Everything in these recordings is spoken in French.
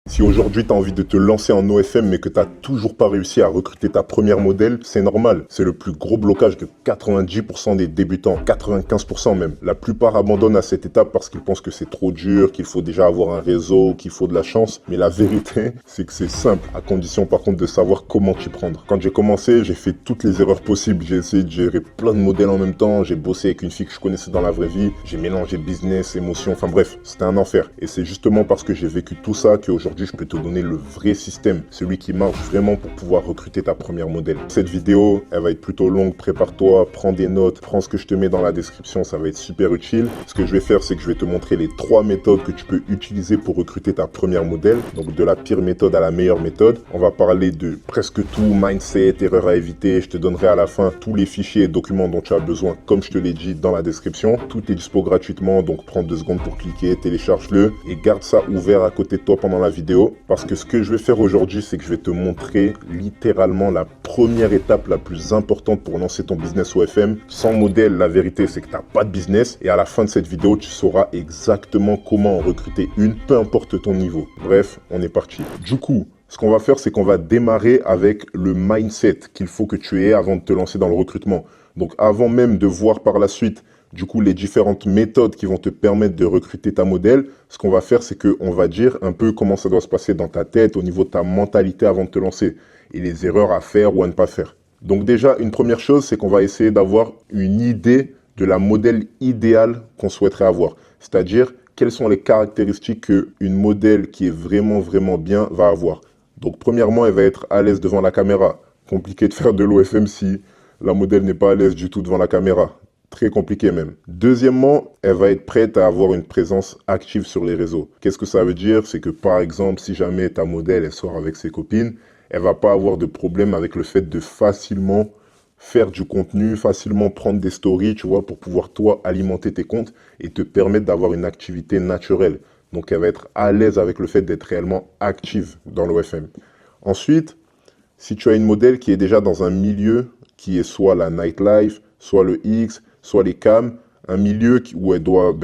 Si aujourd'hui tu as envie de te lancer en OFM mais que tu n'as toujours pas réussi à recruter ta première modèle, c'est normal. C'est le plus gros blocage de 90% des débutants, 95% même. La plupart abandonnent à cette étape parce qu'ils pensent que c'est trop dur, qu'il faut déjà avoir un réseau, qu'il faut de la chance. Mais la vérité, c'est que c'est simple, à condition par contre de savoir comment t'y prendre. Quand j'ai commencé, j'ai fait toutes les erreurs possibles. J'ai essayé de gérer plein de modèles en même temps. J'ai bossé avec une fille que je connaissais dans la vraie vie. J'ai mélangé business, émotion, enfin bref, c'était un enfer. Et c'est justement parce que j'ai vécu tout ça qu'aujourd'hui, je peux te donner le vrai système, celui qui marche vraiment pour pouvoir recruter ta première modèle. Cette vidéo, elle va être plutôt longue, prépare-toi, prends des notes, prends ce que je te mets dans la description, ça va être super utile. Ce que je vais faire, c'est que je vais te montrer les 3 méthodes que tu peux utiliser pour recruter ta première modèle, donc de la pire méthode à la meilleure méthode. On va parler de presque tout, mindset, erreurs à éviter, je te donnerai à la fin tous les fichiers et documents dont tu as besoin, comme je te l'ai dit dans la description. Tout est dispo gratuitement, donc prends 2 secondes pour cliquer, télécharge-le et garde ça ouvert à côté de toi pendant la vidéo. Parce que ce que je vais faire aujourd'hui, c'est que je vais te montrer littéralement la première étape la plus importante pour lancer ton business OFM. Sans modèle, la vérité, c'est que tu n'as pas de business. Et à la fin de cette vidéo, tu sauras exactement comment en recruter une, peu importe ton niveau. Bref, on est parti. Du coup, ce qu'on va faire, c'est qu'on va démarrer avec le mindset qu'il faut que tu aies avant de te lancer dans le recrutement. Donc avant même de voir par la suite du coup, les différentes méthodes qui vont te permettre de recruter ta modèle, ce qu'on va faire, c'est qu'on va dire un peu comment ça doit se passer dans ta tête, au niveau de ta mentalité avant de te lancer, et les erreurs à faire ou à ne pas faire. Donc déjà, une première chose, c'est qu'on va essayer d'avoir une idée de la modèle idéale qu'on souhaiterait avoir. C'est-à-dire, quelles sont les caractéristiques qu'une modèle qui est vraiment, vraiment bien va avoir. Donc premièrement, elle va être à l'aise devant la caméra. Compliqué de faire de l'OFM si la modèle n'est pas à l'aise du tout devant la caméra. Très compliqué même. Deuxièmement, elle va être prête à avoir une présence active sur les réseaux. Qu'est-ce que ça veut dire? C'est que par exemple, si jamais ta modèle elle sort avec ses copines, elle va pas avoir de problème avec le fait de facilement faire du contenu, facilement prendre des stories, tu vois, pour pouvoir toi alimenter tes comptes et te permettre d'avoir une activité naturelle. Donc elle va être à l'aise avec le fait d'être réellement active dans l'OFM. Ensuite, si tu as une modèle qui est déjà dans un milieu qui est soit la nightlife, soit le X, soit les cams, un milieu où elle doit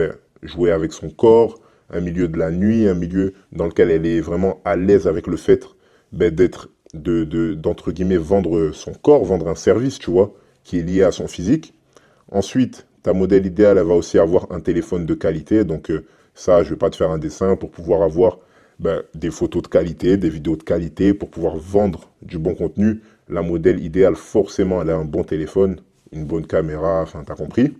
jouer avec son corps, un milieu de la nuit, un milieu dans lequel elle est vraiment à l'aise avec le fait d'entre guillemets, vendre son corps, vendre un service, tu vois, qui est lié à son physique. Ensuite, ta modèle idéale, elle va aussi avoir un téléphone de qualité. Donc ça, je ne vais pas te faire un dessin pour pouvoir avoir des photos de qualité, des vidéos de qualité, pour pouvoir vendre du bon contenu. La modèle idéale, forcément, elle a un bon téléphone, une bonne caméra, enfin, t'as compris.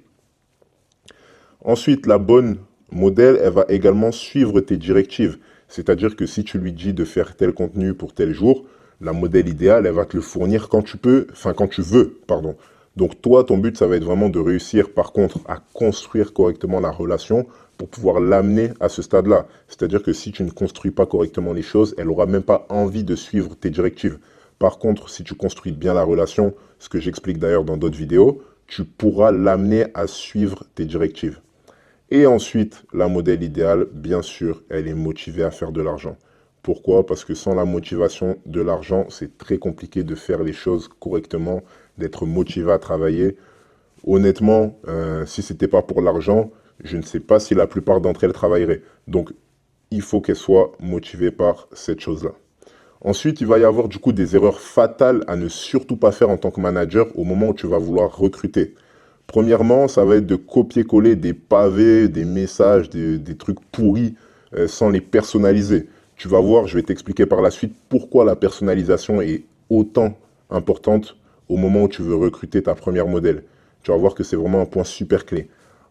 Ensuite, la bonne modèle, elle va également suivre tes directives. C'est-à-dire que si tu lui dis de faire tel contenu pour tel jour, la modèle idéale, elle va te le fournir quand tu peux, enfin quand tu veux, pardon. Donc toi, ton but, ça va être vraiment de réussir, par contre, à construire correctement la relation pour pouvoir l'amener à ce stade-là. C'est-à-dire que si tu ne construis pas correctement les choses, elle n'aura même pas envie de suivre tes directives. Par contre, si tu construis bien la relation, ce que j'explique d'ailleurs dans d'autres vidéos, tu pourras l'amener à suivre tes directives. Et ensuite, la modèle idéale, bien sûr, elle est motivée à faire de l'argent. Pourquoi? Parce que sans la motivation de l'argent, c'est très compliqué de faire les choses correctement, d'être motivé à travailler. Honnêtement, si ce n'était pas pour l'argent, je ne sais pas si la plupart d'entre elles travailleraient. Donc, il faut qu'elles soient motivées par cette chose-là. Ensuite, il va y avoir du coup des erreurs fatales à ne surtout pas faire en tant que manager au moment où tu vas vouloir recruter. Premièrement, ça va être de copier-coller des pavés, des messages, des trucs pourris sans les personnaliser. Tu vas voir, je vais t'expliquer par la suite pourquoi la personnalisation est autant importante au moment où tu veux recruter ta première modèle. Tu vas voir que c'est vraiment un point super clé.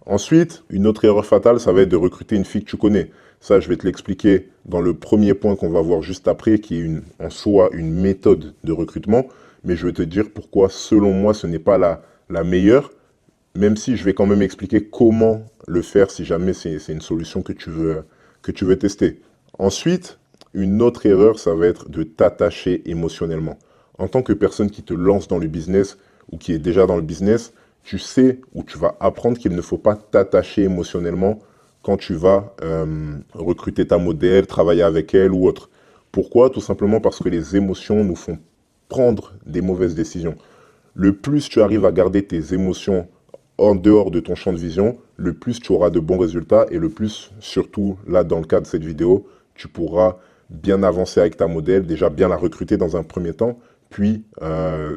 Ensuite, une autre erreur fatale, ça va être de recruter une fille que tu connais. Ça, je vais te l'expliquer dans le premier point qu'on va voir juste après, qui est en soi une méthode de recrutement. Mais je vais te dire pourquoi, selon moi, ce n'est pas la meilleure, même si je vais quand même expliquer comment le faire si jamais c'est une solution que tu veux tester. Ensuite, une autre erreur, ça va être de t'attacher émotionnellement. En tant que personne qui te lance dans le business ou qui est déjà dans le business, tu sais ou tu vas apprendre qu'il ne faut pas t'attacher émotionnellement quand tu vas recruter ta modèle, travailler avec elle ou autre. Pourquoi? Tout simplement parce que les émotions nous font prendre des mauvaises décisions. Le plus tu arrives à garder tes émotions en dehors de ton champ de vision, le plus tu auras de bons résultats et le plus, surtout là dans le cas de cette vidéo, tu pourras bien avancer avec ta modèle, déjà bien la recruter dans un premier temps, puis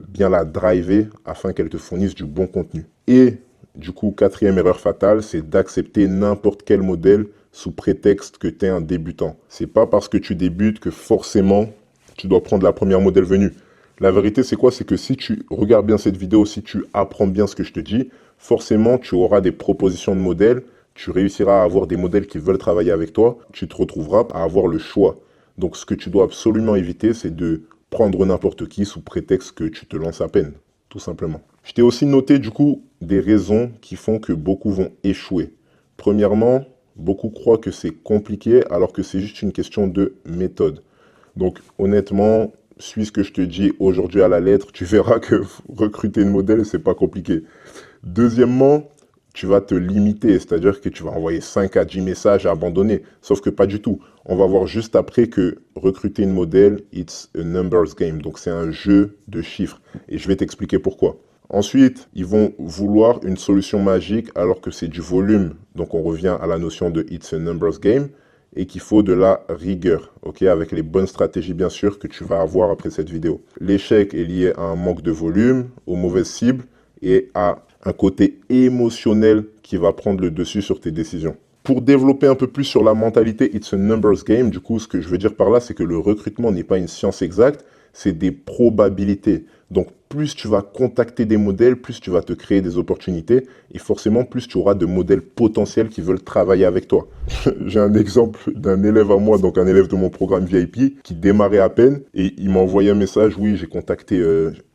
bien la driver afin qu'elle te fournisse du bon contenu. Et du coup, quatrième erreur fatale, c'est d'accepter n'importe quel modèle sous prétexte que tu es un débutant. C'est pas parce que tu débutes que forcément tu dois prendre la première modèle venue. La vérité, c'est quoi? C'est que si tu regardes bien cette vidéo, si tu apprends bien ce que je te dis, forcément, tu auras des propositions de modèles, tu réussiras à avoir des modèles qui veulent travailler avec toi, tu te retrouveras à avoir le choix. Donc, ce que tu dois absolument éviter, c'est de prendre n'importe qui sous prétexte que tu te lances à peine, tout simplement. Je t'ai aussi noté, du coup, des raisons qui font que beaucoup vont échouer. Premièrement, beaucoup croient que c'est compliqué alors que c'est juste une question de méthode. Donc, honnêtement, suis ce que je te dis aujourd'hui à la lettre, tu verras que recruter une modèle, c'est pas compliqué. Deuxièmement, tu vas te limiter, c'est-à-dire que tu vas envoyer 5 à 10 messages à abandonner, sauf que pas du tout. On va voir juste après que recruter une modèle, it's a numbers game, donc c'est un jeu de chiffres, et je vais t'expliquer pourquoi. Ensuite, ils vont vouloir une solution magique alors que c'est du volume, donc on revient à la notion de it's a numbers game, et qu'il faut de la rigueur, ok, avec les bonnes stratégies bien sûr que tu vas avoir après cette vidéo. L'échec est lié à un manque de volume, aux mauvaises cibles et à un côté émotionnel qui va prendre le dessus sur tes décisions. Pour développer un peu plus sur la mentalité It's a numbers game, du coup, ce que je veux dire par là, c'est que le recrutement n'est pas une science exacte, c'est des probabilités. Donc, plus tu vas contacter des modèles, plus tu vas te créer des opportunités et forcément, plus tu auras de modèles potentiels qui veulent travailler avec toi. J'ai un exemple d'un élève à moi, donc un élève de mon programme VIP, qui démarrait à peine et il m'a envoyé un message, oui, j'ai contacté,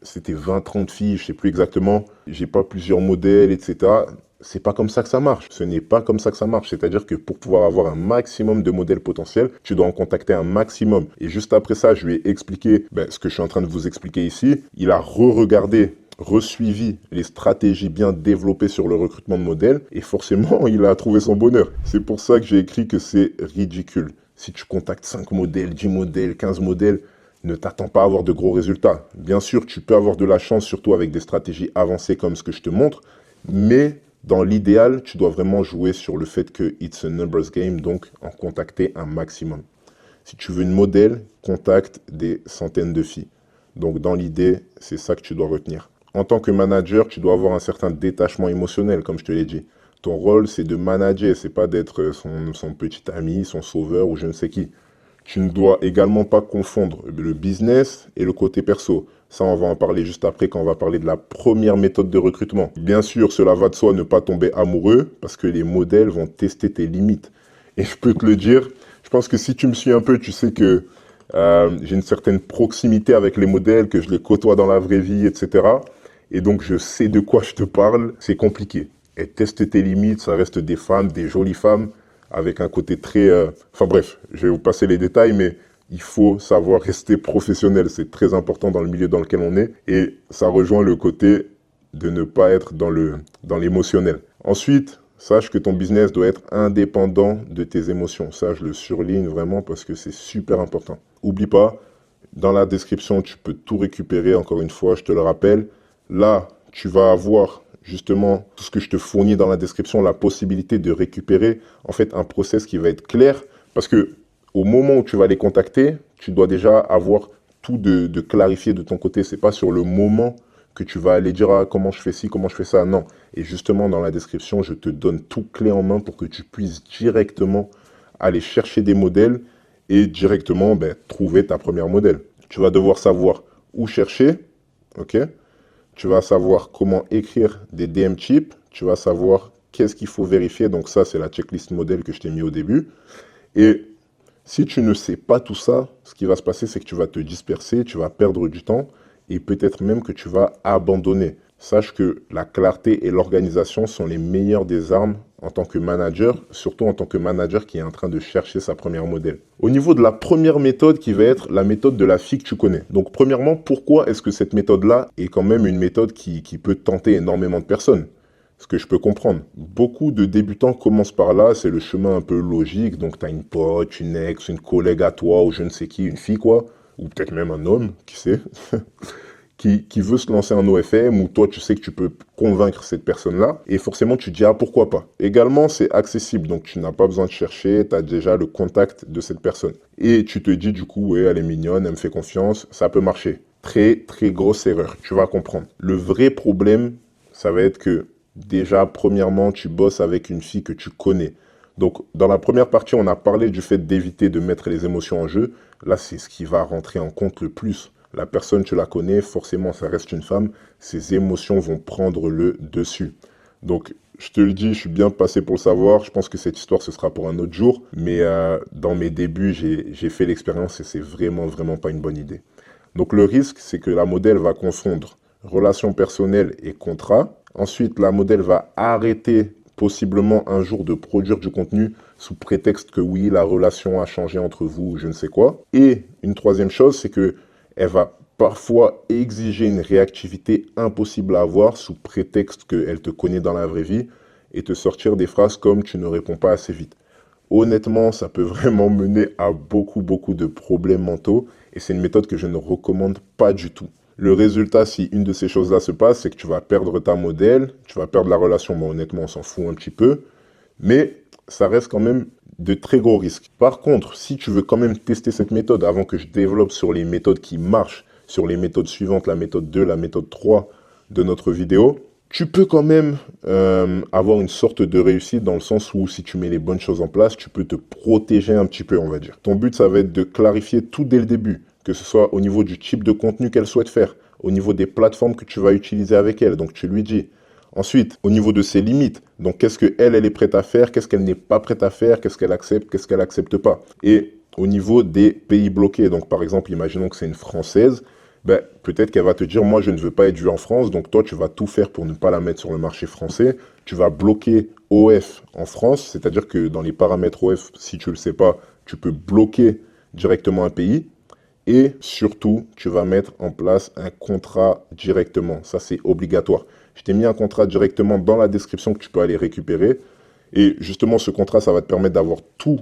c'était 20-30 filles, je sais plus exactement, j'ai pas plusieurs modèles, etc. C'est pas comme ça que ça marche. Ce n'est pas comme ça que ça marche. C'est-à-dire que pour pouvoir avoir un maximum de modèles potentiels, tu dois en contacter un maximum. Et juste après ça, je lui ai expliqué ce que je suis en train de vous expliquer ici. Il a re-regardé, resuivi les stratégies bien développées sur le recrutement de modèles. Et forcément, il a trouvé son bonheur. C'est pour ça que j'ai écrit que c'est ridicule. Si tu contactes 5 modèles, 10 modèles, 15 modèles, ne t'attends pas à avoir de gros résultats. Bien sûr, tu peux avoir de la chance, surtout avec des stratégies avancées comme ce que je te montre. Mais dans l'idéal, tu dois vraiment jouer sur le fait que it's a numbers game, donc en contacter un maximum. Si tu veux une modèle, contacte des centaines de filles. Donc dans l'idée, c'est ça que tu dois retenir. En tant que manager, tu dois avoir un certain détachement émotionnel, comme je te l'ai dit. Ton rôle, c'est de manager, c'est pas d'être son petit ami, son sauveur ou je ne sais qui. Tu ne dois également pas confondre le business et le côté perso. Ça, on va en parler juste après quand on va parler de la première méthode de recrutement. Bien sûr, cela va de soi ne pas tomber amoureux parce que les modèles vont tester tes limites. Et je peux te le dire, je pense que si tu me suis un peu, tu sais que j'ai une certaine proximité avec les modèles, que je les côtoie dans la vraie vie, etc. Et donc, je sais de quoi je te parle. C'est compliqué. Elles testent tes limites, ça reste des femmes, des jolies femmes, avec un côté très... Enfin bref, je vais vous passer les détails, mais il faut savoir rester professionnel. C'est très important dans le milieu dans lequel on est. Et ça rejoint le côté de ne pas être dans l'émotionnel. Ensuite, sache que ton business doit être indépendant de tes émotions. Ça, je le surligne vraiment parce que c'est super important. Oublie pas, dans la description, tu peux tout récupérer. Encore une fois, je te le rappelle. Là, tu vas avoir justement tout ce que je te fournis dans la description, la possibilité de récupérer en fait un process qui va être clair. Parce que au moment où tu vas les contacter, tu dois déjà avoir tout de clarifié de ton côté. C'est pas sur le moment que tu vas aller dire comment je fais ci, comment je fais ça. Non. Et justement, dans la description, je te donne tout clé en main pour que tu puisses directement aller chercher des modèles et directement trouver ta première modèle. Tu vas devoir savoir où chercher, ok? Tu vas savoir comment écrire des DM cheap. Tu vas savoir qu'est-ce qu'il faut vérifier. Donc ça, c'est la checklist modèle que je t'ai mis au début. Et si tu ne sais pas tout ça, ce qui va se passer, c'est que tu vas te disperser, tu vas perdre du temps et peut-être même que tu vas abandonner. Sache que la clarté et l'organisation sont les meilleures des armes en tant que manager, surtout en tant que manager qui est en train de chercher sa première modèle. Au niveau de la première méthode qui va être la méthode de la fille que tu connais. Donc premièrement, pourquoi est-ce que cette méthode-là est quand même une méthode qui peut tenter énormément de personnes ? Ce que je peux comprendre. Beaucoup de débutants commencent par là, c'est le chemin un peu logique. Donc, tu as une pote, une ex, une collègue à toi, ou je ne sais qui, une fille, quoi. Ou peut-être même un homme, qui sait, qui veut se lancer en OFM, ou toi, tu sais que tu peux convaincre cette personne-là, et forcément, tu te dis, ah, pourquoi pas. Également, c'est accessible, donc tu n'as pas besoin de chercher, tu as déjà le contact de cette personne. Et tu te dis, du coup, ouais, elle est mignonne, elle me fait confiance, ça peut marcher. Très, très grosse erreur, tu vas comprendre. Le vrai problème, ça va être que, déjà, premièrement, tu bosses avec une fille que tu connais. Donc, dans la première partie, on a parlé du fait d'éviter de mettre les émotions en jeu. Là, c'est ce qui va rentrer en compte le plus. La personne, tu la connais, forcément, ça reste une femme. Ses émotions vont prendre le dessus. Donc, je te le dis, je suis bien passé pour le savoir. Je pense que cette histoire, ce sera pour un autre jour. Mais dans mes débuts, j'ai fait l'expérience et c'est vraiment, vraiment pas une bonne idée. Donc, le risque, c'est que la modèle va confondre relation personnelle et contrat. Ensuite, la modèle va arrêter possiblement un jour de produire du contenu sous prétexte que oui, la relation a changé entre vous, je ne sais quoi. Et une troisième chose, c'est que elle va parfois exiger une réactivité impossible à avoir sous prétexte qu'elle te connaît dans la vraie vie et te sortir des phrases comme tu ne réponds pas assez vite. Honnêtement, ça peut vraiment mener à beaucoup, beaucoup de problèmes mentaux et c'est une méthode que je ne recommande pas du tout. Le résultat, si une de ces choses-là se passe, c'est que tu vas perdre ta modèle, tu vas perdre la relation, bon, honnêtement, on s'en fout un petit peu, mais ça reste quand même de très gros risques. Par contre, si tu veux quand même tester cette méthode avant que je développe sur les méthodes qui marchent, sur les méthodes suivantes, la méthode 2, la méthode 3 de notre vidéo, tu peux quand même avoir une sorte de réussite dans le sens où si tu mets les bonnes choses en place, tu peux te protéger un petit peu, on va dire. Ton but, ça va être de clarifier tout dès le début, que ce soit au niveau du type de contenu qu'elle souhaite faire, au niveau des plateformes que tu vas utiliser avec elle, donc tu lui dis. Ensuite, au niveau de ses limites, donc qu'est-ce qu'elle, elle est prête à faire, qu'est-ce qu'elle n'est pas prête à faire, qu'est-ce qu'elle accepte pas. Et au niveau des pays bloqués, donc par exemple, imaginons que c'est une Française, ben, peut-être qu'elle va te dire, moi je ne veux pas être vue en France, donc toi tu vas tout faire pour ne pas la mettre sur le marché français, tu vas bloquer OF en France, c'est-à-dire que dans les paramètres OF, si tu ne le sais pas, tu peux bloquer directement un pays, et surtout, tu vas mettre en place un contrat directement, ça c'est obligatoire. Je t'ai mis un contrat directement dans la description que tu peux aller récupérer, et justement ce contrat, ça va te permettre d'avoir tout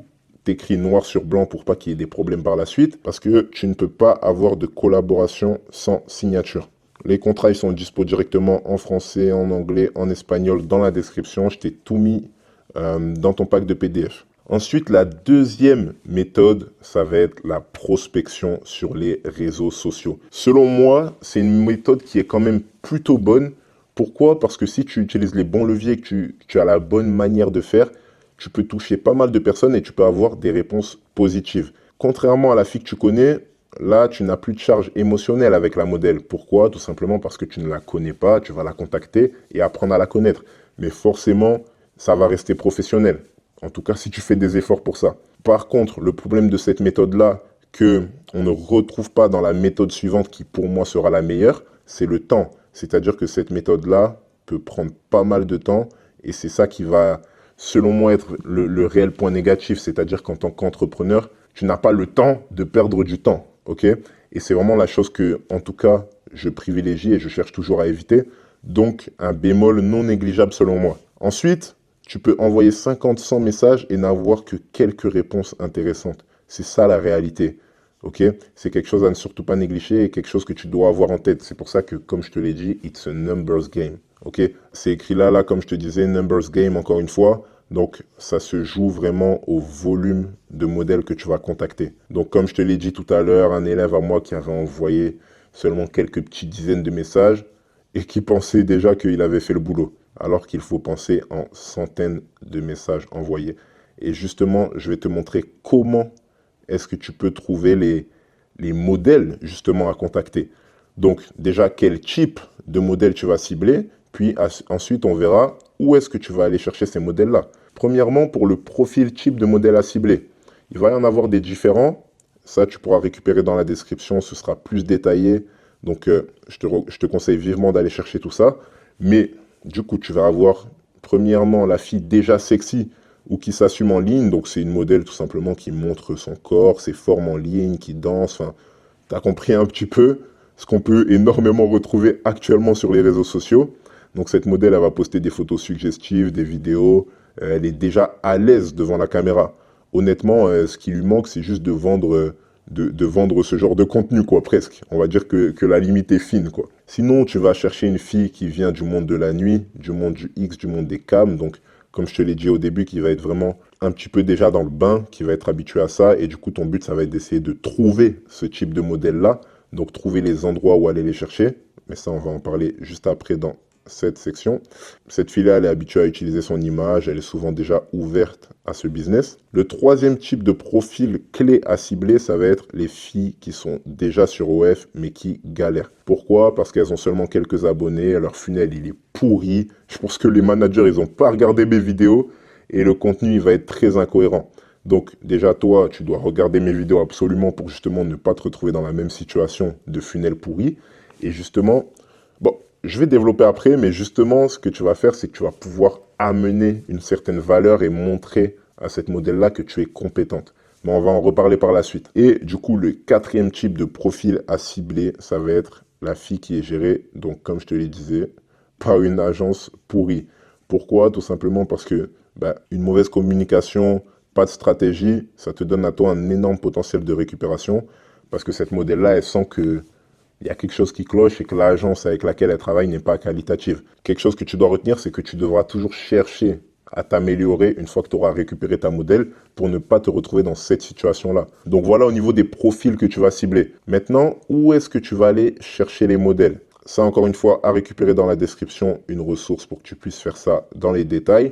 écrit noir sur blanc pour pas qu'il y ait des problèmes par la suite, parce que tu ne peux pas avoir de collaboration sans signature. Les contrats, ils sont dispo directement en français, en anglais, en espagnol, dans la description. Je t'ai tout mis dans ton pack de PDF. Ensuite, la deuxième méthode, ça va être la prospection sur les réseaux sociaux. Selon moi, c'est une méthode qui est quand même plutôt bonne. Pourquoi? Parce que si tu utilises les bons leviers, que tu as la bonne manière de faire, tu peux toucher pas mal de personnes et tu peux avoir des réponses positives. Contrairement à la fille que tu connais, là, tu n'as plus de charge émotionnelle avec la modèle. Pourquoi? Tout simplement parce que tu ne la connais pas, tu vas la contacter et apprendre à la connaître. Mais forcément, ça va rester professionnel. En tout cas, si tu fais des efforts pour ça. Par contre, le problème de cette méthode-là, que on ne retrouve pas dans la méthode suivante qui pour moi sera la meilleure, c'est le temps. C'est-à-dire que cette méthode-là peut prendre pas mal de temps et c'est ça qui va, selon moi, être le réel point négatif. C'est-à-dire qu'en tant qu'entrepreneur, tu n'as pas le temps de perdre du temps, ok? Et c'est vraiment la chose que, en tout cas, je privilégie et je cherche toujours à éviter. Donc, un bémol non négligeable selon moi. Ensuite, tu peux envoyer 50-100 messages et n'avoir que quelques réponses intéressantes. C'est ça la réalité. Ok? C'est quelque chose à ne surtout pas négliger et quelque chose que tu dois avoir en tête. C'est pour ça que, comme je te l'ai dit, it's a numbers game. Ok? C'est écrit là, comme je te disais, numbers game encore une fois. Donc, ça se joue vraiment au volume de modèles que tu vas contacter. Donc, comme je te l'ai dit tout à l'heure, un élève à moi qui avait envoyé seulement quelques petites dizaines de messages et qui pensait déjà qu'il avait fait le boulot, alors qu'il faut penser en centaines de messages envoyés. Et justement, je vais te montrer comment est-ce que tu peux trouver les modèles justement à contacter. Donc, déjà, quel type de modèle tu vas cibler, puis ensuite, on verra où est-ce que tu vas aller chercher ces modèles-là. Premièrement, pour le profil type de modèle à cibler, il va y en avoir des différents. Ça, tu pourras récupérer dans la description, ce sera plus détaillé. Donc, je te conseille vivement d'aller chercher tout ça. Mais du coup, tu vas avoir, premièrement, la fille déjà sexy ou qui s'assume en ligne. Donc, c'est une modèle tout simplement qui montre son corps, ses formes en ligne, qui danse. Enfin, tu as compris un petit peu ce qu'on peut énormément retrouver actuellement sur les réseaux sociaux. Donc, cette modèle, elle va poster des photos suggestives, des vidéos. Elle est déjà à l'aise devant la caméra. Honnêtement, ce qui lui manque, c'est juste de vendre de vendre ce genre de contenu, quoi, presque. On va dire que la limite est fine, quoi. Sinon, tu vas chercher une fille qui vient du monde de la nuit, du monde du X, du monde des cams, donc comme je te l'ai dit au début, qui va être vraiment un petit peu déjà dans le bain, qui va être habitué à ça, et du coup, ton but, ça va être d'essayer de trouver ce type de modèle-là, donc trouver les endroits où aller les chercher, mais ça, on va en parler juste après dans cette section. Cette fille-là, elle est habituée à utiliser son image, elle est souvent déjà ouverte à ce business. Le troisième type de profil clé à cibler, ça va être les filles qui sont déjà sur OF, mais qui galèrent. Pourquoi? Parce qu'elles ont seulement quelques abonnés, leur funnel, il est pourri. Je pense que les managers, ils n'ont pas regardé mes vidéos, et le contenu, il va être très incohérent. Donc déjà, toi, tu dois regarder mes vidéos absolument pour justement ne pas te retrouver dans la même situation de funnel pourri. Et justement, bon, je vais développer après, mais justement, ce que tu vas faire, c'est que tu vas pouvoir amener une certaine valeur et montrer à cette modèle-là que tu es compétente. Mais on va en reparler par la suite. Et du coup, le quatrième type de profil à cibler, ça va être la fille qui est gérée, donc comme je te le disais, par une agence pourrie. Pourquoi? Tout simplement parce que une mauvaise communication, pas de stratégie, ça te donne à toi un énorme potentiel de récupération, parce que cette modèle-là, elle sent que il y a quelque chose qui cloche et que l'agence avec laquelle elle travaille n'est pas qualitative. Quelque chose que tu dois retenir, c'est que tu devras toujours chercher à t'améliorer une fois que tu auras récupéré ta modèle pour ne pas te retrouver dans cette situation-là. Donc voilà au niveau des profils que tu vas cibler. Maintenant, où est-ce que tu vas aller chercher les modèles? Ça, encore une fois, à récupérer dans la description une ressource pour que tu puisses faire ça dans les détails.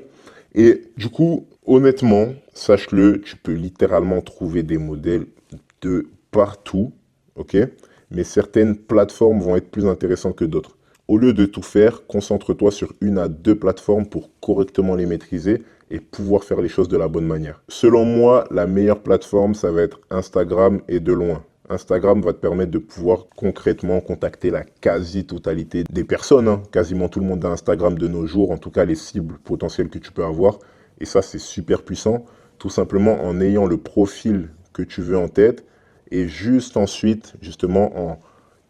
Et du coup, honnêtement, sache-le, tu peux littéralement trouver des modèles de partout, ok? Mais certaines plateformes vont être plus intéressantes que d'autres. Au lieu de tout faire, concentre-toi sur 1 à 2 plateformes pour correctement les maîtriser et pouvoir faire les choses de la bonne manière. Selon moi, la meilleure plateforme, ça va être Instagram et de loin. Instagram va te permettre de pouvoir concrètement contacter la quasi-totalité des personnes. Quasiment tout le monde a Instagram de nos jours, en tout cas les cibles potentielles que tu peux avoir. Et ça, c'est super puissant, tout simplement en ayant le profil que tu veux en tête et juste ensuite, justement, en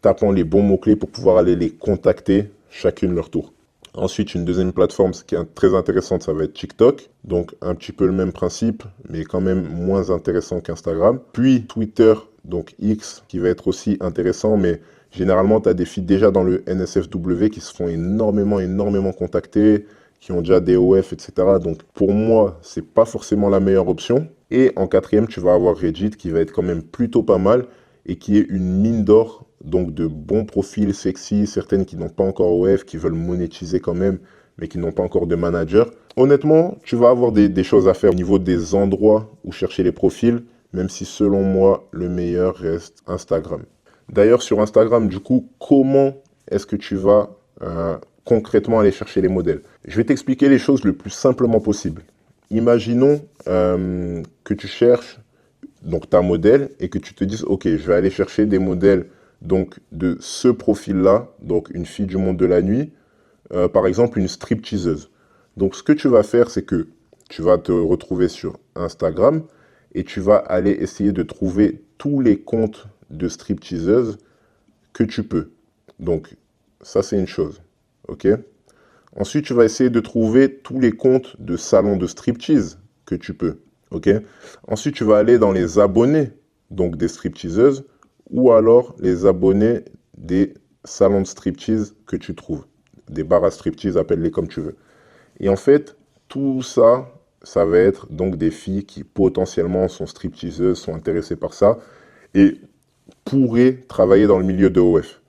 tapant les bons mots-clés pour pouvoir aller les contacter chacune leur tour. Ensuite, une deuxième plateforme qui est très intéressante, ça va être TikTok. Donc, un petit peu le même principe, mais quand même moins intéressant qu'Instagram. Puis, Twitter, donc X, qui va être aussi intéressant, mais généralement, tu as des filles déjà dans le NSFW qui se font énormément contacter, qui ont déjà des OF, etc. Donc, pour moi, c'est pas forcément la meilleure option. Et en quatrième, tu vas avoir Reddit, qui va être quand même plutôt pas mal, et qui est une mine d'or, donc de bons profils sexy, certaines qui n'ont pas encore OF, qui veulent monétiser quand même, mais qui n'ont pas encore de manager. Honnêtement, tu vas avoir des choses à faire au niveau des endroits où chercher les profils, même si selon moi, le meilleur reste Instagram. D'ailleurs, sur Instagram, du coup, comment est-ce que tu vas concrètement aller chercher les modèles? Je vais t'expliquer les choses le plus simplement possible. Imaginons que tu cherches donc ta modèle et que tu te dises, ok, je vais aller chercher des modèles donc de ce profil-là, donc une fille du monde de la nuit, par exemple une stripteaseuse. Donc ce que tu vas faire, c'est que tu vas te retrouver sur Instagram et tu vas aller essayer de trouver tous les comptes de stripteaseuses que tu peux. Donc ça, c'est une chose, ok? Ensuite, tu vas essayer de trouver tous les comptes de salons de striptease que tu peux, ok? Ensuite, tu vas aller dans les abonnés, donc des stripteaseuses, ou alors les abonnés des salons de striptease que tu trouves. Des bars à striptease, appelle-les comme tu veux. Et en fait, tout ça, ça va être donc des filles qui potentiellement sont stripteaseuses, sont intéressées par ça, et pourraient travailler dans le milieu de OF.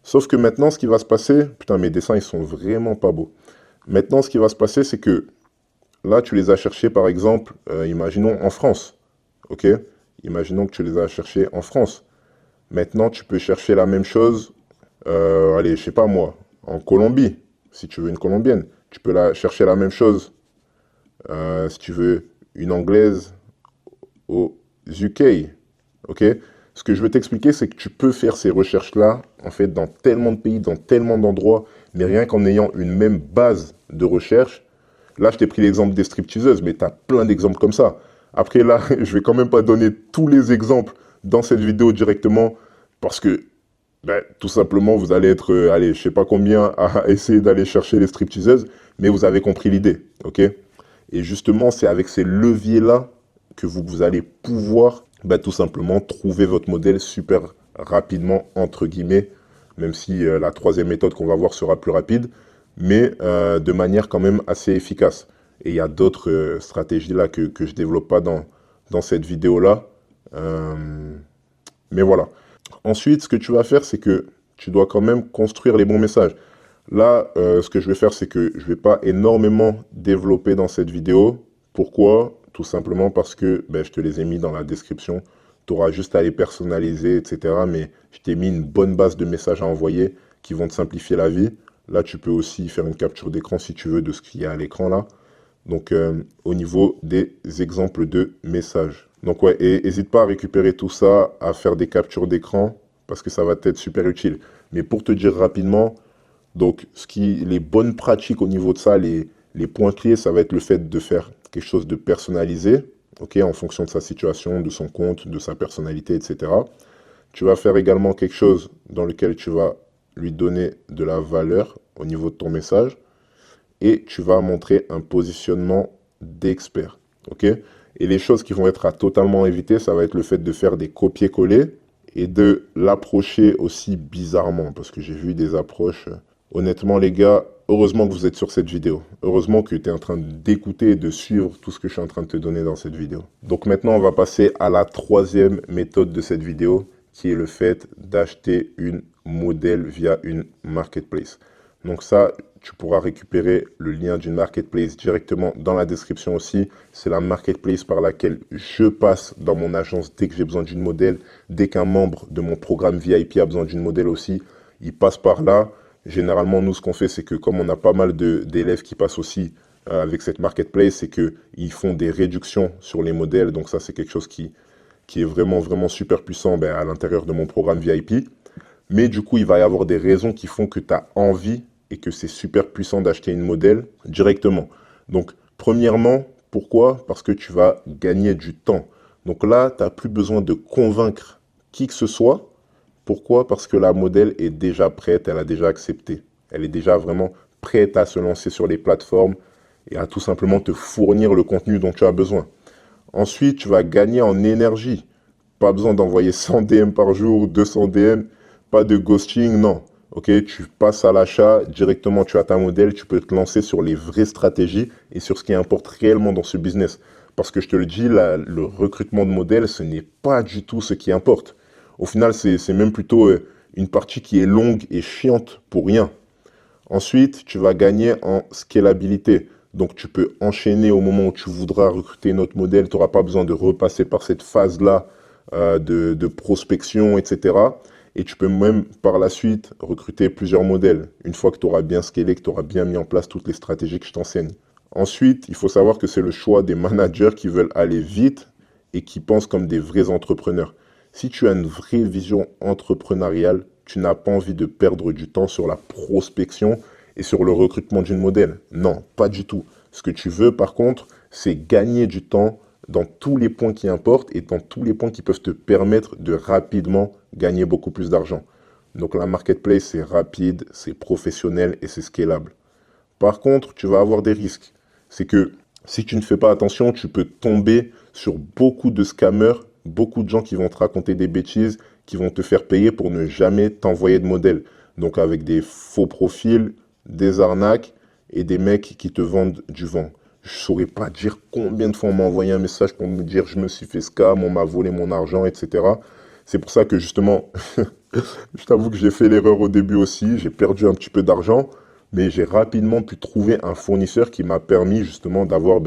Sauf que maintenant, ce qui va se passer, putain, mes dessins, ils sont vraiment pas beaux. Maintenant, ce qui va se passer, c'est que là, tu les as cherchés, par exemple, imaginons en France, ok? Imaginons que tu les as cherchés en France. Maintenant, tu peux chercher la même chose, allez, je sais pas moi, en Colombie, si tu veux une colombienne. Tu peux chercher la même chose, si tu veux une anglaise au UK, ok? Ce que je veux t'expliquer, c'est que tu peux faire ces recherches-là, en fait, dans tellement de pays, dans tellement d'endroits, mais rien qu'en ayant une même base de recherche. Là, je t'ai pris l'exemple des stripteaseuses, mais tu as plein d'exemples comme ça. Après, là, je vais quand même pas donner tous les exemples dans cette vidéo directement, parce que, tout simplement, vous allez être, allez, je sais pas combien, à essayer d'aller chercher les stripteaseuses, mais vous avez compris l'idée, ok? Et justement, c'est avec ces leviers-là que vous allez pouvoir Tout simplement trouver votre modèle super rapidement, entre guillemets, même si la troisième méthode qu'on va voir sera plus rapide, mais de manière quand même assez efficace. Et il y a d'autres stratégies là que je développe pas dans cette vidéo-là. Mais voilà. Ensuite, ce que tu vas faire, c'est que tu dois quand même construire les bons messages. Là, ce que je vais faire, c'est que je ne vais pas énormément développer dans cette vidéo. Pourquoi? Tout simplement parce que je te les ai mis dans la description. Tu auras juste à les personnaliser, etc. Mais je t'ai mis une bonne base de messages à envoyer qui vont te simplifier la vie. Là, tu peux aussi faire une capture d'écran si tu veux de ce qu'il y a à l'écran là. Donc, au niveau des exemples de messages. Donc, ouais, et n'hésite pas à récupérer tout ça, à faire des captures d'écran parce que ça va t'être super utile. Mais pour te dire rapidement, donc, les bonnes pratiques au niveau de ça, les points clés, ça va être le fait de faire quelque chose de personnalisé, ok, en fonction de sa situation, de son compte, de sa personnalité, etc. Tu vas faire également quelque chose dans lequel tu vas lui donner de la valeur au niveau de ton message et tu vas montrer un positionnement d'expert, ok? Et les choses qui vont être à totalement éviter, ça va être le fait de faire des copier-coller et de l'approcher aussi bizarrement, parce que j'ai vu des approches. Honnêtement, les gars, heureusement que vous êtes sur cette vidéo. Heureusement que tu es en train d'écouter et de suivre tout ce que je suis en train de te donner dans cette vidéo. Donc maintenant, on va passer à la troisième méthode de cette vidéo, qui est le fait d'acheter une modèle via une marketplace. Donc ça, tu pourras récupérer le lien d'une marketplace directement dans la description aussi. C'est la marketplace par laquelle je passe dans mon agence dès que j'ai besoin d'une modèle. Dès qu'un membre de mon programme VIP a besoin d'une modèle aussi, il passe par là. Généralement, nous, ce qu'on fait, c'est que comme on a pas mal d'élèves qui passent aussi avec cette marketplace, c'est qu'ils font des réductions sur les modèles. Donc ça, c'est quelque chose qui est vraiment, vraiment super puissant à l'intérieur de mon programme VIP. Mais du coup, il va y avoir des raisons qui font que tu as envie et que c'est super puissant d'acheter une modèle directement. Donc, premièrement, pourquoi? Parce que tu vas gagner du temps. Donc là, tu n'as plus besoin de convaincre qui que ce soit. Pourquoi? Parce que la modèle est déjà prête, elle a déjà accepté. Elle est déjà vraiment prête à se lancer sur les plateformes et à tout simplement te fournir le contenu dont tu as besoin. Ensuite, tu vas gagner en énergie. Pas besoin d'envoyer 100 DM par jour, 200 DM, pas de ghosting, non. Ok, tu passes à l'achat, directement tu as ta modèle, tu peux te lancer sur les vraies stratégies et sur ce qui importe réellement dans ce business. Parce que je te le dis, le recrutement de modèles, ce n'est pas du tout ce qui importe. Au final, c'est même plutôt une partie qui est longue et chiante pour rien. Ensuite, tu vas gagner en scalabilité. Donc, tu peux enchaîner au moment où tu voudras recruter notre modèle. Tu n'auras pas besoin de repasser par cette phase-là de prospection, etc. Et tu peux même par la suite recruter plusieurs modèles, une fois que tu auras bien scalé, que tu auras bien mis en place toutes les stratégies que je t'enseigne. Ensuite, il faut savoir que c'est le choix des managers qui veulent aller vite et qui pensent comme des vrais entrepreneurs. Si tu as une vraie vision entrepreneuriale, tu n'as pas envie de perdre du temps sur la prospection et sur le recrutement d'une modèle. Non, pas du tout. Ce que tu veux par contre, c'est gagner du temps dans tous les points qui importent et dans tous les points qui peuvent te permettre de rapidement gagner beaucoup plus d'argent. Donc la marketplace, c'est rapide, c'est professionnel et c'est scalable. Par contre, tu vas avoir des risques. C'est que si tu ne fais pas attention, tu peux tomber sur beaucoup de scammers, beaucoup de gens qui vont te raconter des bêtises, qui vont te faire payer pour ne jamais t'envoyer de modèle. Donc avec des faux profils, des arnaques et des mecs qui te vendent du vent. Je ne saurais pas dire combien de fois on m'a envoyé un message pour me dire je me suis fait scam, on m'a volé mon argent, etc. C'est pour ça que justement, je t'avoue que j'ai fait l'erreur au début aussi, j'ai perdu un petit peu d'argent, mais j'ai rapidement pu trouver un fournisseur qui m'a permis justement d'avoir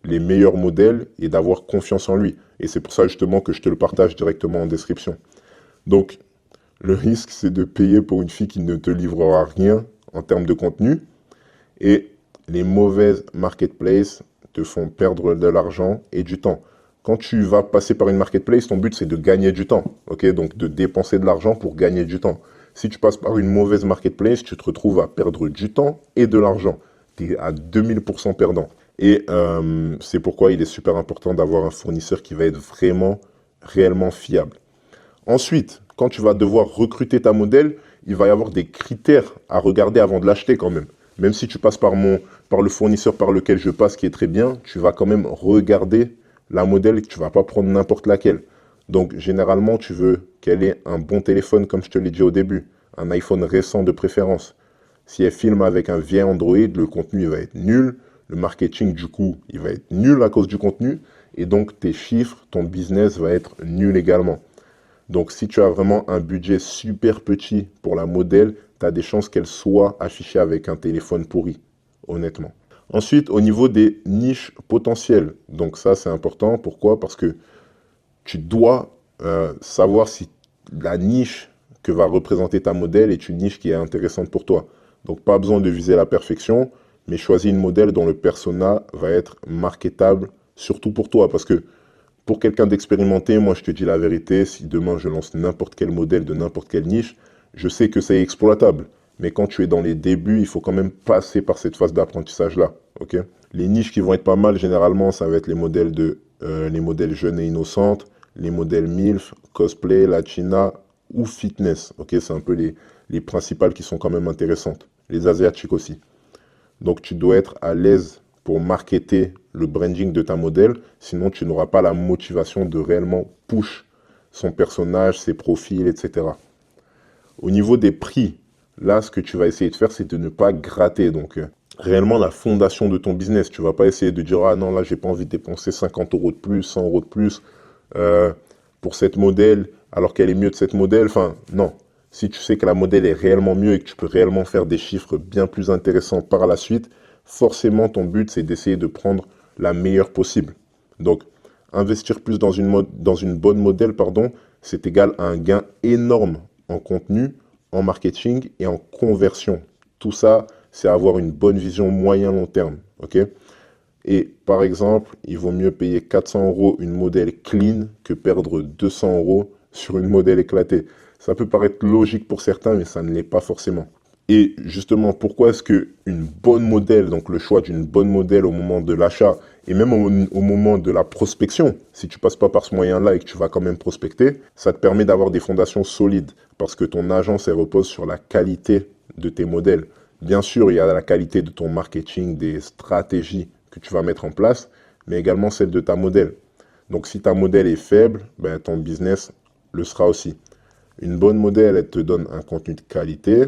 les meilleurs modèles et d'avoir confiance en lui. Et c'est pour ça justement que je te le partage directement en description. Donc, le risque, c'est de payer pour une fille qui ne te livrera rien en termes de contenu. Et les mauvaises marketplaces te font perdre de l'argent et du temps. Quand tu vas passer par une marketplace, ton but, c'est de gagner du temps. Ok, donc, de dépenser de l'argent pour gagner du temps. Si tu passes par une mauvaise marketplace, tu te retrouves à perdre du temps et de l'argent. Tu es à 2000% perdant. Et c'est pourquoi il est super important d'avoir un fournisseur qui va être vraiment, réellement fiable. Ensuite, quand tu vas devoir recruter ta modèle, il va y avoir des critères à regarder avant de l'acheter quand même. Même si tu passes par le fournisseur par lequel je passe, qui est très bien, tu vas quand même regarder la modèle et tu ne vas pas prendre n'importe laquelle. Donc, généralement, tu veux qu'elle ait un bon téléphone, comme je te l'ai dit au début. Un iPhone récent de préférence. Si elle filme avec un vieil Android, le contenu il va être nul. Le marketing, du coup, il va être nul à cause du contenu. Et donc, tes chiffres, ton business va être nul également. Donc, si tu as vraiment un budget super petit pour la modèle, tu as des chances qu'elle soit affichée avec un téléphone pourri, honnêtement. Ensuite, au niveau des niches potentielles. Donc ça, c'est important. Pourquoi? Parce que tu dois savoir si la niche que va représenter ta modèle est une niche qui est intéressante pour toi. Donc, pas besoin de viser la perfection, mais choisis une modèle dont le persona va être marketable, surtout pour toi. Parce que pour quelqu'un d'expérimenté, moi, je te dis la vérité, si demain je lance n'importe quel modèle de n'importe quelle niche, je sais que c'est exploitable. Mais quand tu es dans les débuts, il faut quand même passer par cette phase d'apprentissage-là. Ok? Les niches qui vont être pas mal, généralement, ça va être les modèles jeunes et innocentes, les modèles MILF, cosplay, latina ou fitness. Ok? C'est un peu les principales qui sont quand même intéressantes. Les asiatiques aussi. Donc, tu dois être à l'aise pour marketer le branding de ta modèle, sinon tu n'auras pas la motivation de réellement push son personnage, ses profils, etc. Au niveau des prix, là, ce que tu vas essayer de faire, c'est de ne pas gratter. Donc, réellement, la fondation de ton business, tu ne vas pas essayer de dire, ah non, là, j'ai pas envie de dépenser 50 € de plus, 100 € de plus pour cette modèle, alors qu'elle est mieux de cette modèle. Enfin, non. Si tu sais que la modèle est réellement mieux et que tu peux réellement faire des chiffres bien plus intéressants par la suite, forcément, ton but, c'est d'essayer de prendre la meilleure possible. Donc, investir plus dans une bonne modèle, c'est égal à un gain énorme en contenu, en marketing et en conversion. Tout ça, c'est avoir une bonne vision moyen-long terme. Ok? Et par exemple, il vaut mieux payer 400 € une modèle clean que perdre 200 € sur une modèle éclatée. Ça peut paraître logique pour certains, mais ça ne l'est pas forcément. Et justement, pourquoi est-ce qu'une bonne modèle, donc le choix d'une bonne modèle au moment de l'achat, et même au moment de la prospection, si tu passes pas par ce moyen-là et que tu vas quand même prospecter, ça te permet d'avoir des fondations solides, parce que ton agence, elle repose sur la qualité de tes modèles. Bien sûr, il y a la qualité de ton marketing, des stratégies que tu vas mettre en place, mais également celle de ta modèle. Donc si ta modèle est faible, ben, ton business le sera aussi. Une bonne modèle, elle te donne un contenu de qualité,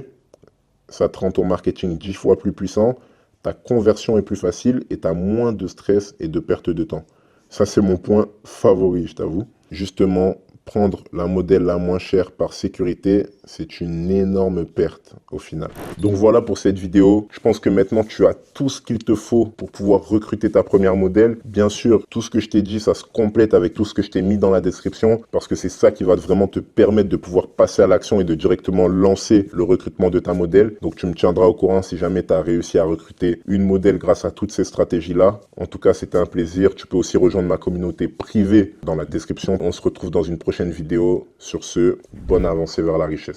ça te rend ton marketing 10 fois plus puissant, ta conversion est plus facile et tu as moins de stress et de perte de temps. Ça, c'est mon point favori, je t'avoue. Justement, prendre la modèle la moins chère par sécurité, c'est une énorme perte au final. Donc voilà pour cette vidéo. Je pense que maintenant, tu as tout ce qu'il te faut pour pouvoir recruter ta première modèle. Bien sûr, tout ce que je t'ai dit, ça se complète avec tout ce que je t'ai mis dans la description parce que c'est ça qui va vraiment te permettre de pouvoir passer à l'action et de directement lancer le recrutement de ta modèle. Donc tu me tiendras au courant si jamais tu as réussi à recruter une modèle grâce à toutes ces stratégies-là. En tout cas, c'était un plaisir. Tu peux aussi rejoindre ma communauté privée dans la description. On se retrouve dans une prochaine vidéo. Sur ce, bonne avancée vers la richesse.